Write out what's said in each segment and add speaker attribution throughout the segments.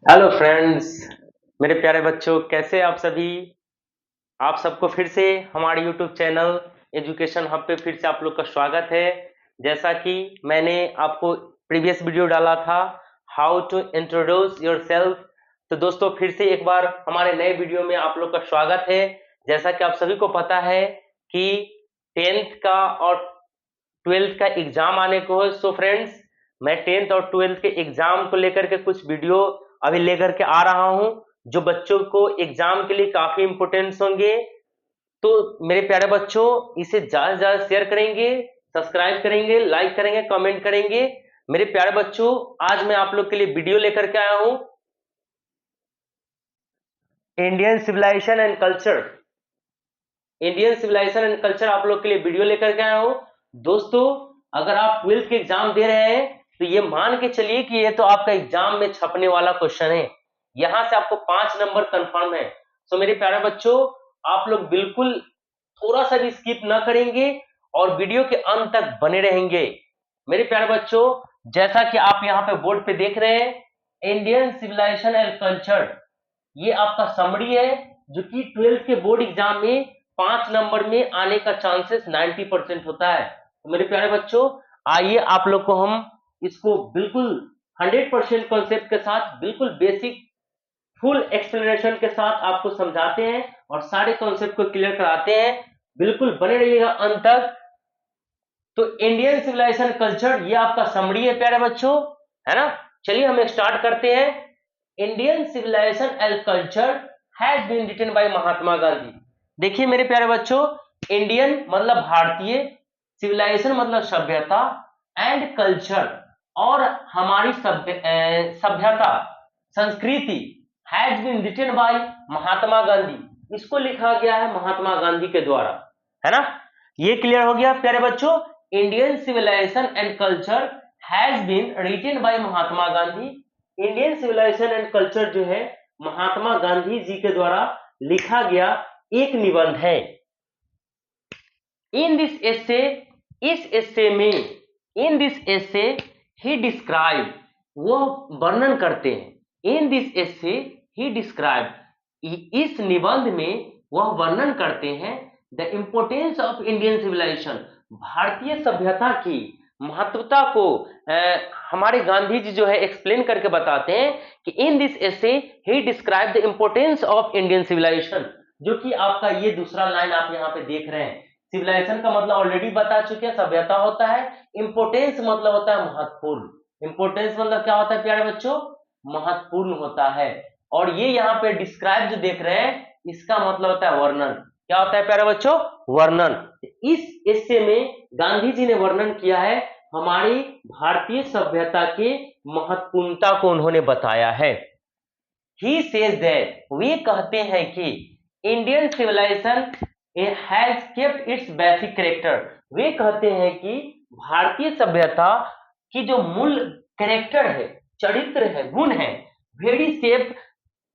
Speaker 1: Hello friends, मेरे प्यारे बच्चों, कैसे आप सभी। आप सबको फिर से हमारे यूट्यूब चैनल एजुकेशन हब पे फिर से आप लोग का स्वागत है। जैसा कि मैंने आपको प्रीवियस वीडियो डाला था, हाउ टू इंट्रोड्यूस योरसेल्फ। तो दोस्तों, फिर से एक बार हमारे नए वीडियो में आप लोग का स्वागत है। जैसा कि आप सभी को पता है कि 10th का और 12th का एग्जाम आने को है। सो फ्रेंड्स, मैं 10th और 12th के एग्जाम को लेकर के कुछ वीडियो अभी लेकर के आ रहा हूं, जो बच्चों को एग्जाम के लिए काफी इंपोर्टेंस होंगे। तो मेरे प्यारे बच्चों, इसे ज्यादा से ज्यादा शेयर करेंगे, सब्सक्राइब करेंगे, लाइक करेंगे, कमेंट करेंगे। मेरे प्यारे बच्चों, आज मैं आप लोग के लिए वीडियो लेकर के आया हूं, Indian civilisation and culture. Indian civilisation and culture आप लोग के लिए वीडियो लेकर के आया हूं। दोस्तों, अगर आप 12th के एग्जाम दे रहे हैं तो ये मान के चलिए कि ये तो आपका एग्जाम में छपने वाला क्वेश्चन है। यहां से आपको 5 नंबर कंफर्म है। सो मेरे प्यारे बच्चों, आप लोग बिल्कुल थोड़ा सा भी स्किप ना करेंगे और वीडियो के अंत तक बने रहेंगे। मेरे प्यारे बच्चों, जैसा कि आप यहाँ पे बोर्ड पे देख रहे हैं, इंडियन सिविलाइजेशन एंड कल्चर, ये आपका समरी है, जो कि 12th के बोर्ड एग्जाम में 5 नंबर में आने का चांसेस 90% होता है। तो मेरे प्यारे बच्चों, आइए आप लोग को हम इसको बिल्कुल 100% कॉन्सेप्ट के साथ, बिल्कुल बेसिक फुल एक्सप्लेनेशन के साथ आपको समझाते हैं और सारे कॉन्सेप्ट को क्लियर कराते हैं। बिल्कुल बने रहिएगा अंत तक। तो इंडियन सिविलाइजेशन कल्चर, ये आपका समरी है प्यारे बच्चों, है ना। चलिए हम स्टार्ट करते हैं। Indian civilisation and culture has been written by Mahatma Gandhi. देखिए मेरे प्यारे बच्चों, इंडियन मतलब भारतीय, सिविलाइजेशन मतलब सभ्यता, एंड कल्चर और हमारी सभ्यता, संस्कृति, has been written by Mahatma Gandhi. इसको लिखा गया है महात्मा गांधी के द्वारा, है ना। ये क्लियर हो गया प्यारे बच्चों। Indian civilisation and culture has been written by Mahatma Gandhi. Indian civilisation and culture जो है, महात्मा गांधी जी के द्वारा लिखा गया एक निबंध है। इन दिस एसे, इस एसे में, इन दिस एसे ही डिस्क्राइब, वो वर्णन करते हैं। इन दिस एसे ही डिस्क्राइब, इस निबंध में वह वर्णन करते हैं the importance of Indian civilisation, भारतीय सभ्यता की महत्वता को हमारे गांधी जी जो है एक्सप्लेन करके बताते हैं कि in this essay he describe the importance of Indian civilisation. जो कि आपका ये दूसरा लाइन आप यहाँ पे देख रहे हैं। सिविलाइजेशन का मतलब ऑलरेडी बता चुके हैं, सभ्यता होता है। इंपोर्टेंस मतलब होता है महत्वपूर्ण। इंपोर्टेंस मतलब क्या होता है प्यारे बच्चों? महत्वपूर्ण होता है। और ये यहाँ पे डिस्क्राइब जो देख रहे हैं, इसका मतलब होता है वर्णन। क्या होता है प्यारे बच्चों? वर्णन। इस हिस्से में गांधी जी ने वर्णन किया है, हमारी भारतीय सभ्यता के महत्वपूर्णता को उन्होंने बताया है। ही सेज दैट, वे कहते हैं कि Indian civilisation has kept its basic character. वे कहते हैं कि भारतीय सभ्यता की जो मूल कैरेक्टर है, चरित्र है, गुण है, वेरी सेफ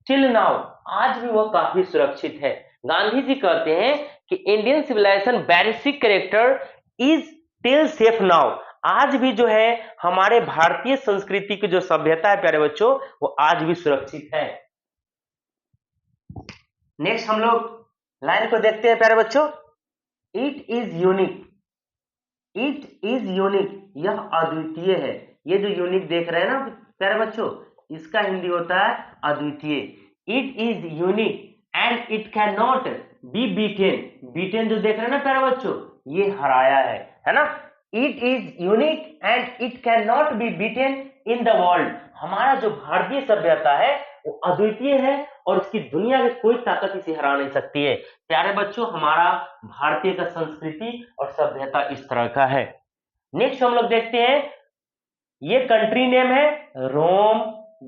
Speaker 1: टिल नाउ, आज भी वह काफी सुरक्षित है। गांधी जी कहते हैं कि Indian civilisation basic character is till safe now, आज भी जो है हमारे भारतीय संस्कृति की जो सभ्यता है प्यारे बच्चों, वो आज भी सुरक्षित है। नेक्स्ट हम लोग लाइन को देखते हैं प्यारे बच्चों। It is unique, it is unique, यह अद्वितीय है। ये जो यूनिक देख रहे हैं ना प्यारे बच्चों, इसका हिंदी होता है अद्वितीय। It is unique and it can not be beaten. Beaten जो देख रहे हैं ना प्यारे बच्चों, ये हराया है ना। It is unique and it can not be beaten in the world. हमारा जो भारतीय सभ्यता है वो अद्वितीय है और इसकी दुनिया में कोई ताकत इसे हरा नहीं सकती है। प्यारे बच्चों, हमारा भारतीय का संस्कृति और सभ्यता इस तरह का है। नेक्स्ट हम लोग देखते हैं, ये कंट्री नेम है Rome,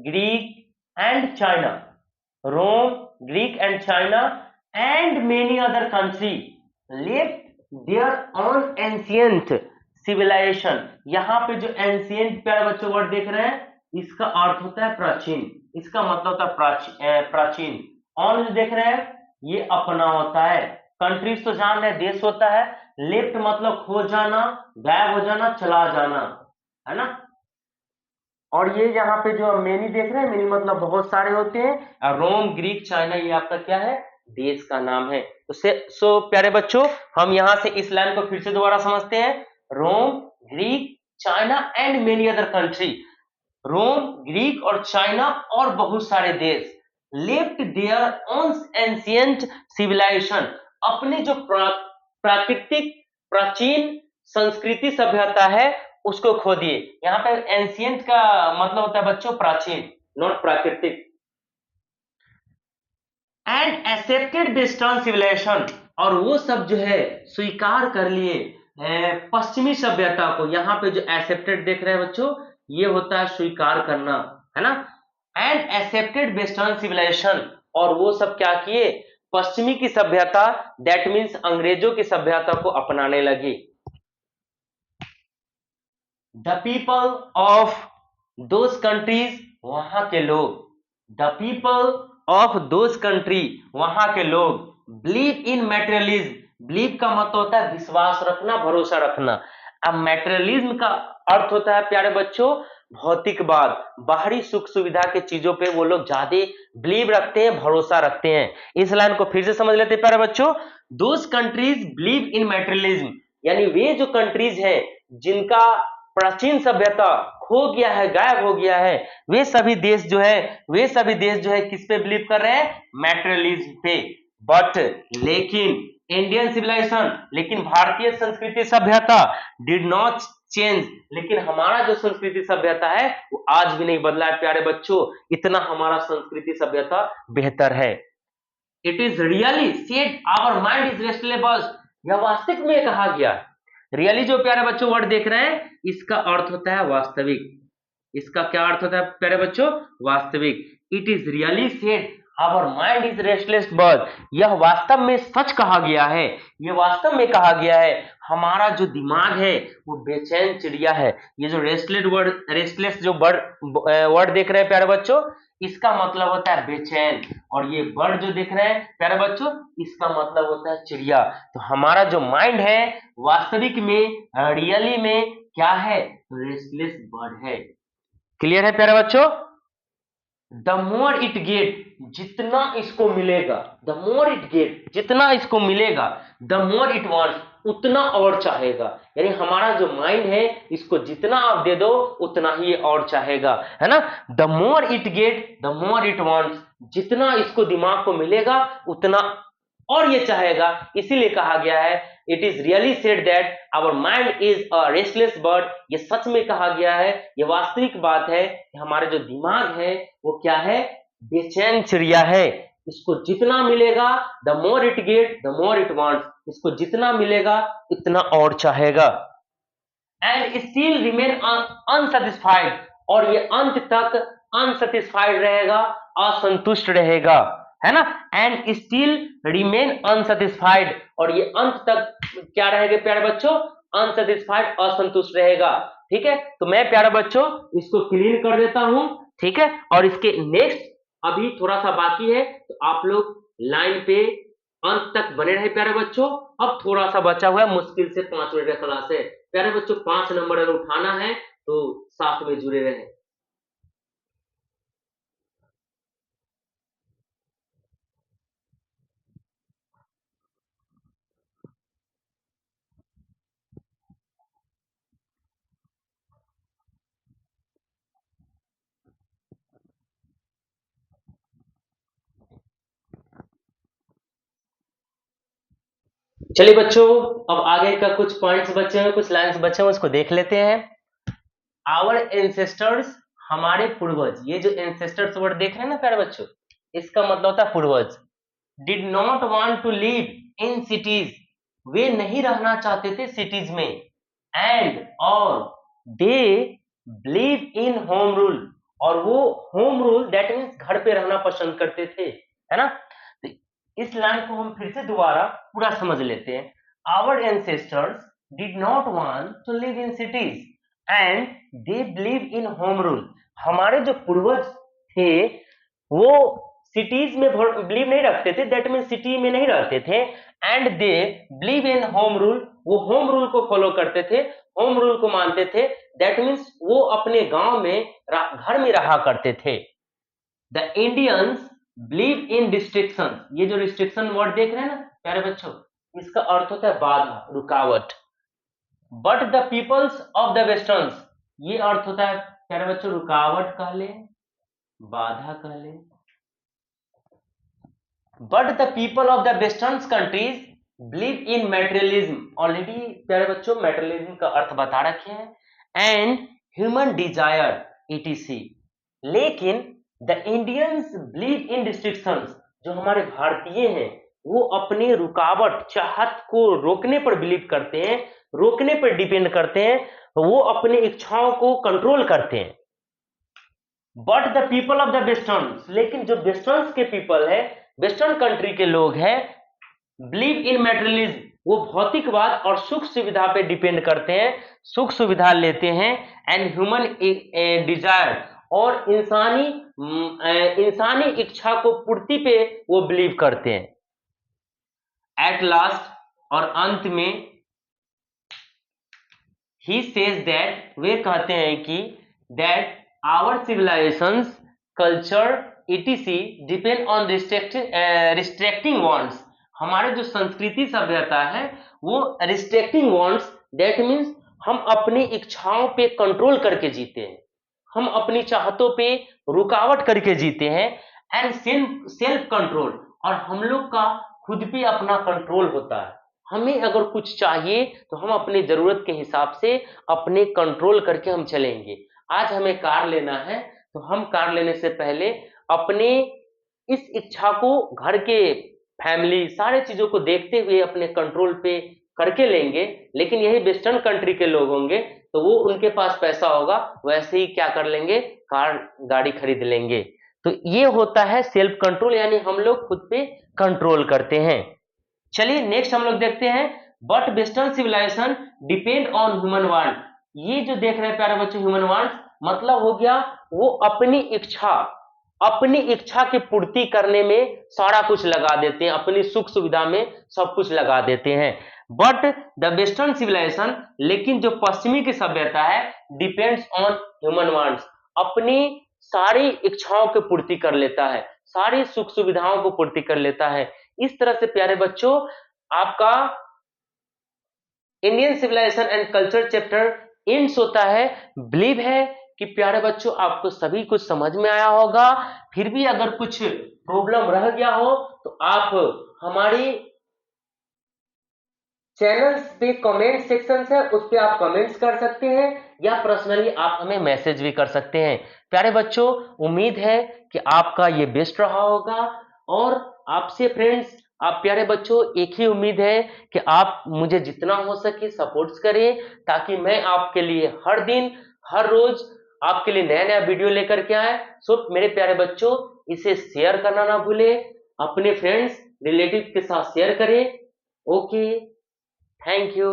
Speaker 1: Greek and China. Rome, Greek and China and many other country left there on ancient civilisation. यहाँ पे जो एंशियंट प्यारे बच्चों वर्ड देख रहे हैं, इसका अर्थ होता है प्राचीन। इसका मतलब होता है प्राचीन। ऑन जो देख रहे हैं, ये अपना होता है। कंट्रीज तो जान रहे, देश होता है। लेफ्ट मतलब खो जाना, गायब हो जाना, चला जाना, है ना। और ये यहाँ पे जो मेनी देख रहे हैं, मेनी मतलब बहुत सारे होते हैं, और रोम, ग्रीक, चाइना ये आपका क्या है, देश का नाम है। तो सो प्यारे बच्चों, हम यहाँ से इस लाइन को फिर से दोबारा समझते हैं। Rome, Greek, China and many other country. Rome, Greek और चाइना और बहुत सारे देश left there own ancient civilisation, अपने जो प्राकृतिक प्राचीन संस्कृति सभ्यता है उसको खो दिए। यहाँ पे एंशिएंट का मतलब होता है बच्चों प्राचीन, नॉट प्राकृतिक। एंड एक्सेप्टेड वेस्टर्न सिविलाइजेशन, और वो सब जो है स्वीकार कर लिए पश्चिमी सभ्यता को। यहाँ पे जो एक्सेप्टेड देख रहे हैं बच्चों, ये होता है स्वीकार करना, है ना। एंड एक्सेप्टेड वेस्टर्न सिविलाइजेशन, और वो सब क्या किए, पश्चिमी की सभ्यता, दैट मीन्स अंग्रेजों की सभ्यता को अपनाने लगी। The people of those countries, वहां के लोग, the people of those country, वहां के लोग, बिलीव इन मैटेरियलिज्म, बिलीव का मतलब होता है विश्वास रखना, भरोसा रखना। अब मैटेरियलिज्म का अर्थ होता है प्यारे बच्चों भौतिकवाद, बाहरी सुख सुविधा के चीजों पे वो लोग ज्यादा बिलीव रखते हैं, भरोसा रखते हैं। इस लाइन को फिर से समझ लेते हैं प्यारे बच्चों। Those countries believe in materialism, यानी वे जो कंट्रीज हैं जिनका प्राचीन सभ्यता खो गया है, गायब हो गया है, वे सभी देश जो है किस पे बिलीव कर रहे हैं, मैटेरियलिज्म पे। बट लेकिन इंडियन सिविलाइजेशन, लेकिन भारतीय संस्कृति सभ्यता डिड नॉट चेंज, लेकिन हमारा जो संस्कृति सभ्यता है वो आज भी नहीं बदला है प्यारे बच्चों, इतना हमारा संस्कृति सभ्यता बेहतर है। It is really said our mind is restless, यह वास्तविक में कहा गया। रियली जो प्यारे बच्चों वर्ड देख रहे हैं, इसका अर्थ होता है वास्तविक। इसका क्या अर्थ होता है प्यारे बच्चों, वास्तविक। It is really said our mind is restless bird, यह वास्तव में सच कहा गया है, यह वास्तव में कहा गया है हमारा जो दिमाग है वो बेचैन चिड़िया है। ये जो रेस्टलेस जो वर्ड देख रहे हैं प्यारे बच्चों, इसका मतलब होता है बेचैन, और ये बर्ड जो देख रहे हैं प्यारे बच्चों, इसका मतलब होता है चिड़िया। तो हमारा जो माइंड है वास्तविक में, रियली में क्या है, रेस्टलेस बर्ड है। क्लियर है प्यारे बच्चों। द मोर इट गेट, जितना इसको मिलेगा, द मोर इट गेट, जितना इसको मिलेगा, द मोर इट वांट्स, उतना और चाहेगा। यानी हमारा जो माइंड है इसको जितना आप दे दो उतना ही और चाहेगा, है ना। The more it get the more it wants, जितना इसको दिमाग को मिलेगा उतना और ये चाहेगा। इसीलिए कहा गया है it is really said that our mind is a restless bird, ये सच में कहा गया है, ये वास्तविक बात है कि हमारा जो दिमाग है वो क्या है, बेचैन चिड़िया है। इसको जितना मिलेगा, the more it get the more it wants, इसको जितना मिलेगा उतना और चाहेगा। एंड स्टिल रिमेन अनसेटिस्फाइड, और ये अंत तक अनसेटिस्फाइड रहेगा, असंतुष्ट रहेगा, है ना। एंड स्टिल रिमेन अनसेटिस्फाइड, और ये अंत तक क्या रहेगा प्यारे बच्चों, अनसेटिस्फाइड, असंतुष्ट रहेगा। ठीक है, तो मैं प्यारे बच्चों इसको क्लीन कर देता हूं, ठीक है। और इसके नेक्स्ट अभी थोड़ा सा बाकी है, तो आप लोग लाइन पे अंत तक बने रहे प्यारे बच्चों। अब थोड़ा सा बचा हुआ है, मुश्किल से 5 मिनट का क्लास है प्यारे बच्चों, 5 नंबर अगर उठाना है तो साथ में जुड़े रहे। चलिए बच्चों, अब आगे का कुछ पॉइंट्स बचे हैं, कुछ लाइन्स बचे हैं, उसको देख लेते हैं। आवर एंसेस्टर्स, हमारे पूर्वज, ये जो एंसेस्टर्स वर्ड देख रहे हैं ना प्यारे बच्चों, इसका मतलब होता है पूर्वज। Did not want to live in cities, वे नहीं रहना चाहते थे सिटीज में। एंड और they believe in home rule, और वो होम रूल दैट मीन्स घर पे रहना पसंद करते थे, है ना। तो इस लाइन को हम फिर से दोबारा पूरा समझ लेते हैं। Our ancestors did not want to live in cities and they believe in home rule, हमारे जो पूर्वज थे वो सिटीज में बिलीव नहीं रखते थे, दैट मीन सिटी में नहीं रहते थे। And they believe in home rule, वो होम रूल को फॉलो करते थे। होम रूल को मानते थे। दैट मीन्स वो अपने गांव में घर में रहा करते थे। The Indians believe in restriction. ये जो रिस्ट्रिक्शन वर्ड देख रहे हैं ना प्यारे बच्चों, इसका अर्थ होता है बाधा, रुकावट। But the peoples of the westerns, ये अर्थ होता है प्यारे बच्चों रुकावट कह ले, बाधा कह ले। But the people of the western countries believe in materialism. Already प्यारे बच्चों मेटेरियलिज्म का अर्थ बता रखे हैं। And human desire etc. लेकिन the Indians believe in restrictions. जो हमारे भारतीय हैं वो अपने रुकावट चाहत को रोकने पर बिलीव करते हैं, रोकने पर डिपेंड करते हैं, वो अपनी इच्छाओं को कंट्रोल करते हैं। But the people of the western, लेकिन जो वेस्टर्न के पीपल है, वेस्टर्न कंट्री के लोग हैं, बिलीव इन मेटेरियलिज्म, वो भौतिकवाद और सुख सुविधा पे डिपेंड करते हैं, सुख सुविधा लेते हैं। एंड ह्यूमन डिजायर, और इंसानी इच्छा को पूर्ति पे वो बिलीव करते हैं। एट लास्ट, और अंत में ही सेज दैट, वे कहते हैं कि that our civilisations culture etc depend on restricting wants. हमारे जो संस्कृति सभ्यता है वो रिस्ट्रिक्टिंग वांट्स, दैट मीन्स हम अपनी इच्छाओं पे कंट्रोल करके जीते हैं, हम अपनी चाहतों पे रुकावट करके जीते हैं। एंड सेल्फ कंट्रोल, और हम लोग का खुद पे अपना कंट्रोल होता है। हमें अगर कुछ चाहिए तो हम अपनी जरूरत के हिसाब से अपने कंट्रोल करके हम चलेंगे। आज हमें कार लेना है तो हम कार लेने से पहले अपने इस इच्छा को घर के फैमिली सारे चीजों को देखते हुए अपने कंट्रोल पे करके लेंगे। लेकिन यही वेस्टर्न कंट्री के लोग होंगे तो वो उनके पास पैसा होगा, वैसे ही क्या कर लेंगे, कार गाड़ी खरीद लेंगे। तो ये होता है सेल्फ कंट्रोल, यानी हम लोग खुद पे कंट्रोल करते हैं। चलिए नेक्स्ट हम लोग देखते हैं, but western civilisation depend on human want. ये जो देख रहे हैं प्यारे बच्चों ह्यूमन वांट, मतलब हो गया वो अपनी इच्छा की पूर्ति करने में सारा कुछ लगा देते हैं, अपनी सुख सुविधा में सब कुछ लगा देते हैं। बट द वेस्टर्न सिविलाइजेशन, लेकिन जो पश्चिमी की सभ्यता है, डिपेंड्स ऑन ह्यूमन वांट्स, अपनी सारी इच्छाओं की पूर्ति कर लेता है, सारी सुख सुविधाओं को पूर्ति कर लेता है। इस तरह से प्यारे बच्चों आपका Indian civilisation and culture chapter ends होता है। बिलीव है कि प्यारे बच्चों आपको सभी कुछ समझ में आया होगा। फिर भी अगर कुछ प्रॉब्लम रह गया हो तो आप हमारी चैनल्स पे कमेंट सेक्शन है, उस पे आप कमेंट्स कर सकते हैं, या पर्सनली आप हमें मैसेज भी कर सकते हैं। प्यारे बच्चों उम्मीद है कि आपका ये बेस्ट रहा होगा, और आपसे फ्रेंड्स आप प्यारे बच्चों एक ही उम्मीद है कि आप मुझे जितना हो सके सपोर्ट्स करें, ताकि मैं आपके लिए हर दिन हर रोज आपके लिए नया नया वीडियो लेकर के आए। सो मेरे प्यारे बच्चों इसे शेयर करना ना भूलें, अपने फ्रेंड्स रिलेटिव के साथ शेयर करें। Okay, thank you.